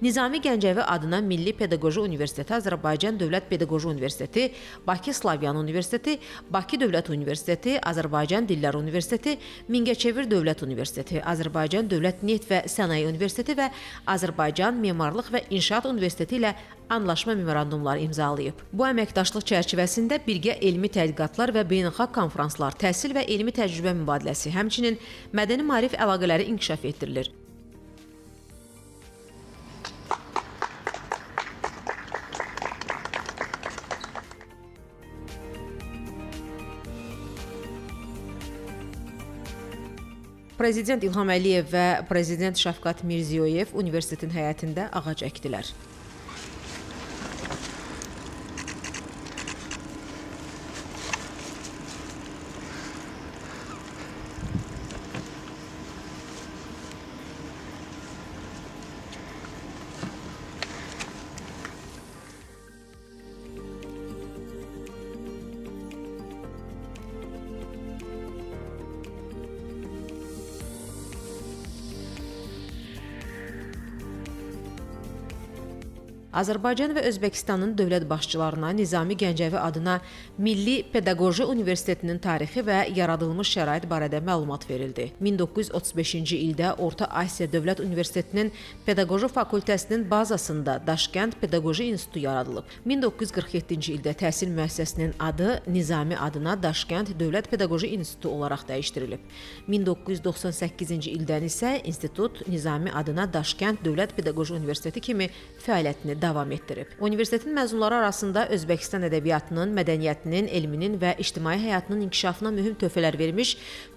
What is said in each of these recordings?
Nizami Gəncəvi adına Milli Pedaqoji Universiteti, Azərbaycan Dövlət Pedaqoji Universiteti, Bakı Slavyan Universiteti, Bakı Dövlət Universiteti, Azərbaycan Dillər Universiteti, Mingəçevir Dövlət Universiteti, Azərbaycan Dövlət Neft və Sənaye Universiteti və Azərbaycan Memarlıq və İnşaat Universiteti ilə anlaşma memorandumları imzalayıb. Bu əməkdaşlıq çərçivəsində birgə elmi tədqiqatlar və beynəlxalq konfranslar, təhsil və elmi təcrübə mübadiləsi, həmçinin mədəni maarif əlaqələri inkişaf etdirilir. Prezident İlham Əliyev və Prezident Şəfqət Mirziyoyev universitetin həyətində ağac əkdilər. Azərbaycan və Özbəkistanın dövlət başçılarına Nizami Gəncəvi adına Milli Pedaqoji Universitetinin tarixi və yaradılmış şərait barədə məlumat verildi. 1935-ci ildə Orta Asiya Dövlət Universitetinin Pedaqoji Fakültəsinin bazasında Daşkənd Pedaqoji İnstitutu yaradılıb. 1947-ci ildə təhsil müəssisəsinin adı Nizami adına Daşkənd Dövlət Pedaqoji İnstitutu olaraq dəyişdirilib. 1998-ci ildən isə institut Nizami adına Daşkənd Dövlət Pedaqoji Universiteti kimi fəaliyyətini davam etdirib. Universitetin məzunları arasında Özbəkistan ədəbiyyatının, mədəniyyətinin, elminin və ictimai həyatının inkişafına mühüm töhfələr vermiş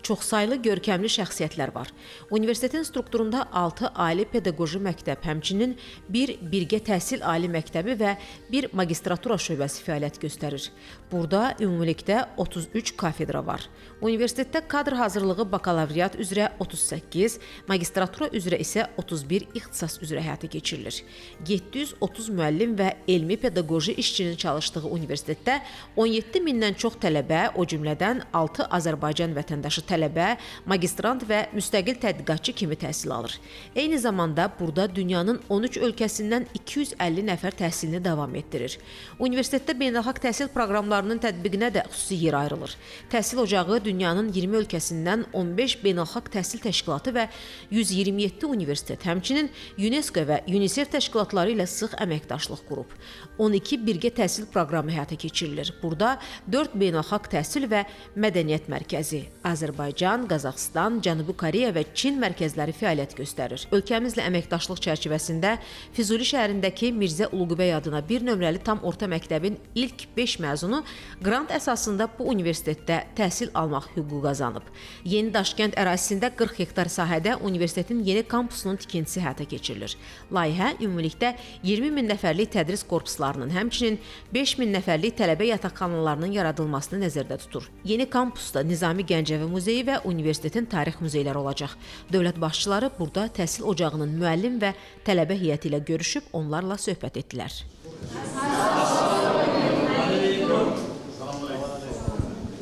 çoxsaylı görkəmli şəxsiyyətlər var. Universitetin strukturunda 6 ali pedaqoji məktəb, həmçinin bir birgə təhsil ali məktəbi və bir magistratura şöbəsi fəaliyyət göstərir. Burada ümumilikdə 33 kafedra var. Universitetdə kadr hazırlığı bakalavriat üzrə 38, magistratura üzrə isə 31 ixtisas üzrə həyata keçirilir. 730 müəllim və elmi pedaqoji işçinin çalışdığı universitetdə 17 mindən çox tələbə, o cümlədən 6 Azərbaycan vətəndaşı tələbə, magistrant və müstəqil tədqiqatçı kimi təhsil alır. Eyni zamanda burada dünyanın 13 ölkəsindən 250 nəfər təhsilini davam etdirir. Universitetdə beynəlxalq təhsil proqramlarının tətbiqinə də xüsusi yer ayrılır. Təhsil ocağı dünyanın 20 ölkəsindən 15 beynəlxalq təhsil təşkilatı və 127 universitet, həmçinin UNESCO və UNICEF təşkilatları ilə sıx əməkdaşlıq qurub. 12 birgə təhsil proqramı həyata keçirilir. Burada 4 beynəlxalq təhsil və mədəniyyət mərkəzi, Azərbaycan, Qazaxıstan, Cənubi Koreya və Çin mərkəzləri fəaliyyət göstərir. Ölkəmizlə əməkdaşlıq çərçivəsində Füzuli şəhərindəki Mirzə Uluqubey adına 1 nömrəli tam orta məktəbin ilk 5 məzunu qrant əsasında bu universitetdə təhsil almaq hüququ qazanıb. Yeni Daşkənd ərazisində 40 hektar sahədə universitetin yeni kampusunun tikintisi həyata keçirilir. Layihə ümumilikdə 20 min nəfərlik tədris korpuslarının, həmçinin 5 min nəfərlik tələbə yataqxanalarının yaradılmasını nəzərdə tutur. Yeni kampusda Nizami Gəncəvi muzeyi və universitetin tarix muzeyləri olacaq. Dövlət başçıları burada təhsil ocağının müəllim və tələbə heyəti ilə görüşüb onlarla söhbət etdilər.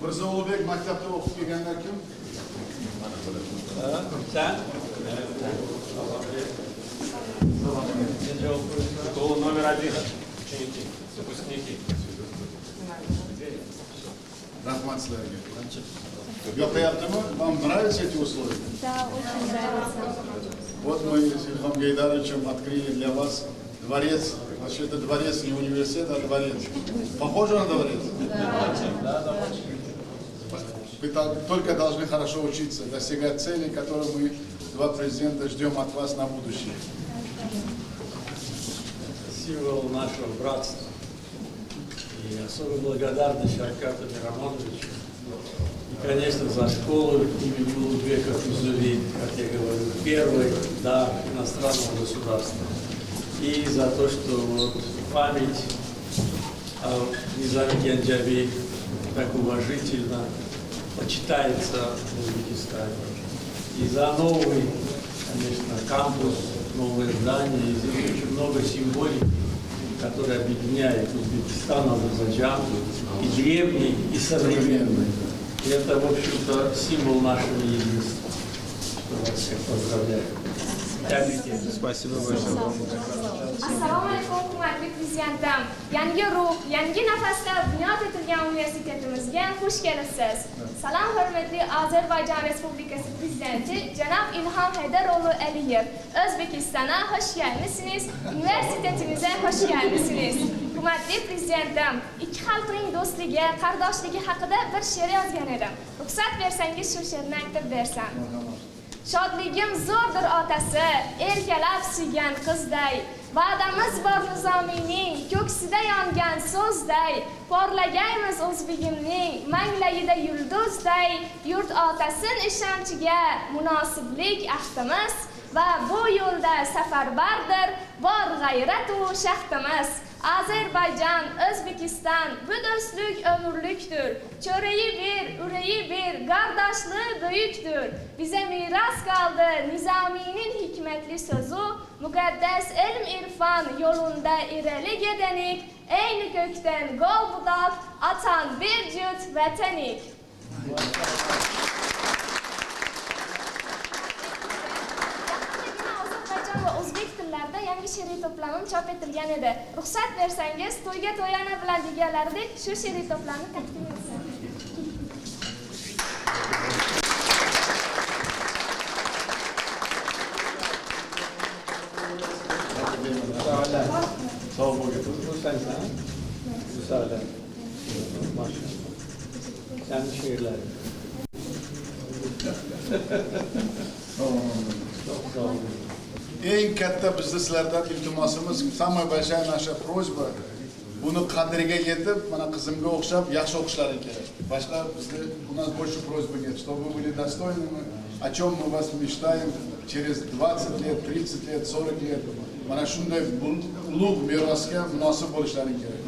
Mirzə Uluqubey məktəbdə oxub gələnlər kim? Sən? Школа номер 1. Ученики, выпускники. Рахмат sizlərə. Yoxda yaptı mı? Вам нравятся эти условия? Да, очень нравится. Вот мы с Ильхом Гейдаровичем открыли для вас дворец. Вообще это дворец, не университет, а дворец. Похоже на дворец? Да. Вы только должны хорошо учиться, достигать целей, которые мы, два президента, ждем от вас на будущее. Символ нашего братства. И особо благодарность Шавкату Мирамоновичу. И, конечно, за школу имени Улугбека Фузули, как я говорю, первой дар иностранного государства. И за то, что вот память о Низами Генджави так уважительно почитается в Узбекистане. И за новый, конечно, кампус, новое здание, и здесь очень много символики, которые объединяют Узбекистан, Азербайджан, и древний, и современный. И это, в общем-то, символ нашего единства. Что вас всех поздравляю. Tebrik ederim. Спасибо большое. Assalomu alaykum, hurmatli prezidentim. Yangi ruh, yangi nafasda bunyod etilgan universitetimizga xush kelibsiz. Salom, hurmatli Ozarbayjon Respublikasi prezidenti janob Ilhom Haydaroğlu Aliyev. O'zbekistonga xush kelibsiz. Universitetimize xush kelibsiz. Hurmatli prezidentim, ikki xalqning do'stligi, qardoshligi haqida bir she'r yozgan edim. Ruxsat bersangiz shu she'rni aytib bersam. Shodligim zo'rdir otasi, erkalab suygan qizday. Va'damiz bor nizomiyning, ko'ksida yongan so'zday. Porlagaymiz o'zbegimning, manglayida yulduzday. Yurt otasin ishonchiga munosiblik ahdimiz va bu yo'lda safarbardir bor g'ayrat u shaxtimiz. Ozarbayjon, O'zbekiston, bu do'stlik umrlikdir. Cho'rayi bir, urayi bir, qardoshli buyukdir. Bize miras kaldı Nizami'nin hikmetli sözü, mukaddes ilm irfan yolunda irelik edenik, aynı kökten gol budak, atan bir cüt vatenik. Ozarbayjon ve O'zbek tillarida yangi she'riy to'plamim chop etilgan edi. Ruxsat bersangiz, to'yga to'yana bilan deganlaridek shu she'riy to'plamni taqdim etsam. Sağ ol Boğaz'ım. Sen sen. Müsaade. Maşallah. Kendi şiirleri. Çok sağ olun. Eng katta bizni sizlardan iltimosimiz, самая большая наша просьба, buni qadriga yetib, mana qizimga o'xshab yaxshi o'qishlaring kerak. Boshqa bizda у нас больше просьбы нет, чтобы вы были достойными, о чем мы вас мечтаем через 20 лет, 30 лет, 40 лет. Mana shunday ulug' merosga munosib bo'lishlaring kerak.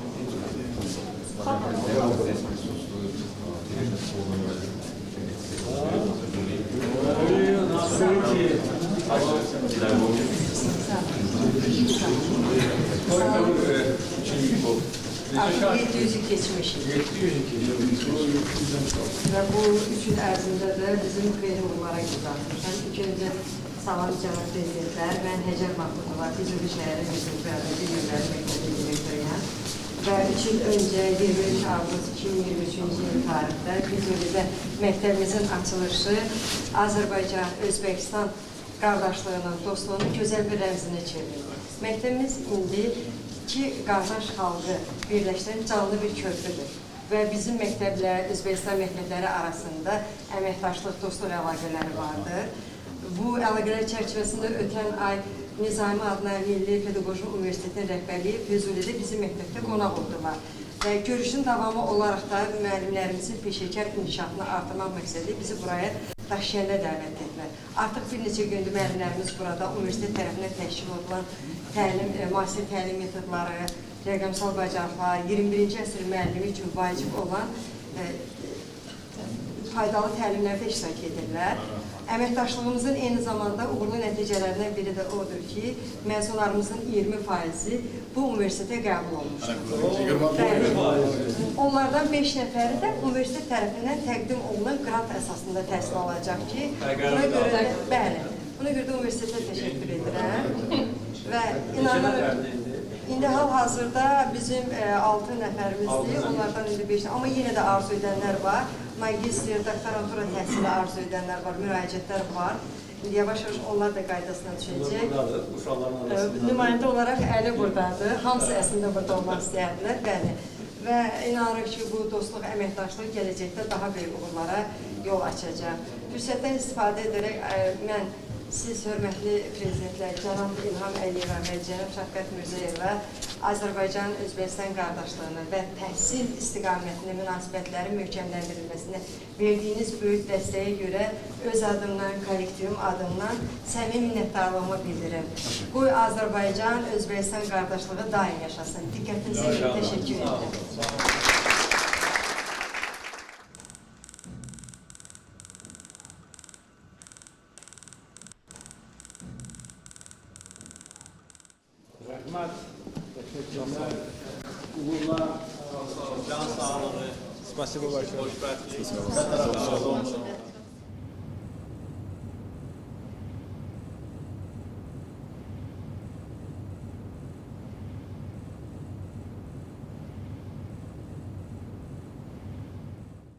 Artık 700'ü geçmiş. 700 Ve bu 3 yıl ərzində də bizim xeyri uğurlara qazanmışam. İlk öncə salam cənab prezidentlər, mən Həcər Mahmudova, Füzuli şəhəri bizim Fərədi Yürləri Məktəbi direktoruyam. Və 3 il öncə 23 avqust 2023-cü il tarixdə Füzulidə məktəbimizin açılışı Azərbaycan, Özbəkistan qardaşlığının, dostluğunun gözəl bir rəmzini çevrildi. Məktəbimiz indi iki qardaş xalqı birləşdirən canlı bir köprüdür. Və bizim məktəblə Özbəkistan məktəbləri arasında əməkdaşlıq, dostluq əlaqələri vardır. Bu əlaqələr çərçivəsində ötən ay Nizami adına Milli Pedaqoji Universitetinin rəhbərliyi Füzulidə bizim məktəbdə qonaq oldular. Və görüşün davamı olaraq da müəllimlərimizin peşəkar inkişafını artırmaq məqsədi bizi buraya Daşkəndə dəvət etdilər. Artıq bir neçə gündür müəllimlərimiz burada universitet tərəfindən təşkil olunan müasir təlim metodları, rəqəmsal bacarıqlar, 21-ci əsr müəllimi üçün vacib olan faydalı təlimlərdə iştirak edirlər. Əməkdaşlığımızın eyni zamanda uğurlu nəticələrindən biri də odur ki, məzunlarımızın 20%-i bu universitetə qəbul olmuşdur. Onlardan 5 nəfəri də universitet tərəfindən təqdim olunan qrant əsasında təhsil alacaq ki, buna görə də universitetə təşəkkür edirəm. Və inanırım, indi hal-hazırda bizim 6 nəfərimizdir, onlardan indi 5 amma yenə də arzu edənlər var. Magistr, doktorantura təhsili arzu edənlər var, müraciətlər var. İndi yavaş-yavaş onlar da qaydasına düşəcək. Nümayəndə olaraq Əli buradadır, hamısı əslində burada olmaq istəyərlər, bəli. Və inanırıq ki, bu dostluq, əməkdaşlıq gələcəkdə daha böyük uğurlara yol açacaq. Fürsətdən istifadə edərək mən siz, hörmətli prezidentlər, cənab İlham Əliyevə və cənab Şəfqət Mirzəyevə Azərbaycan, Özbəkistan qardaşlığını və təhsil istiqamətində münasibətlərin möhkəmləndirilməsində verdiyiniz böyük dəstəyə görə öz adımdan, kollektivim adımdan səmimi minnətdarlığımı bildirim. Qoy Azərbaycan, Özbəkistan qardaşlığı daim yaşasın. Diqqətinizə görə təşəkkür edirəm. Rahmat, teşekkürler. Uğurlar, can sağlığı. Спасибо большое. Hoşbəxtlik.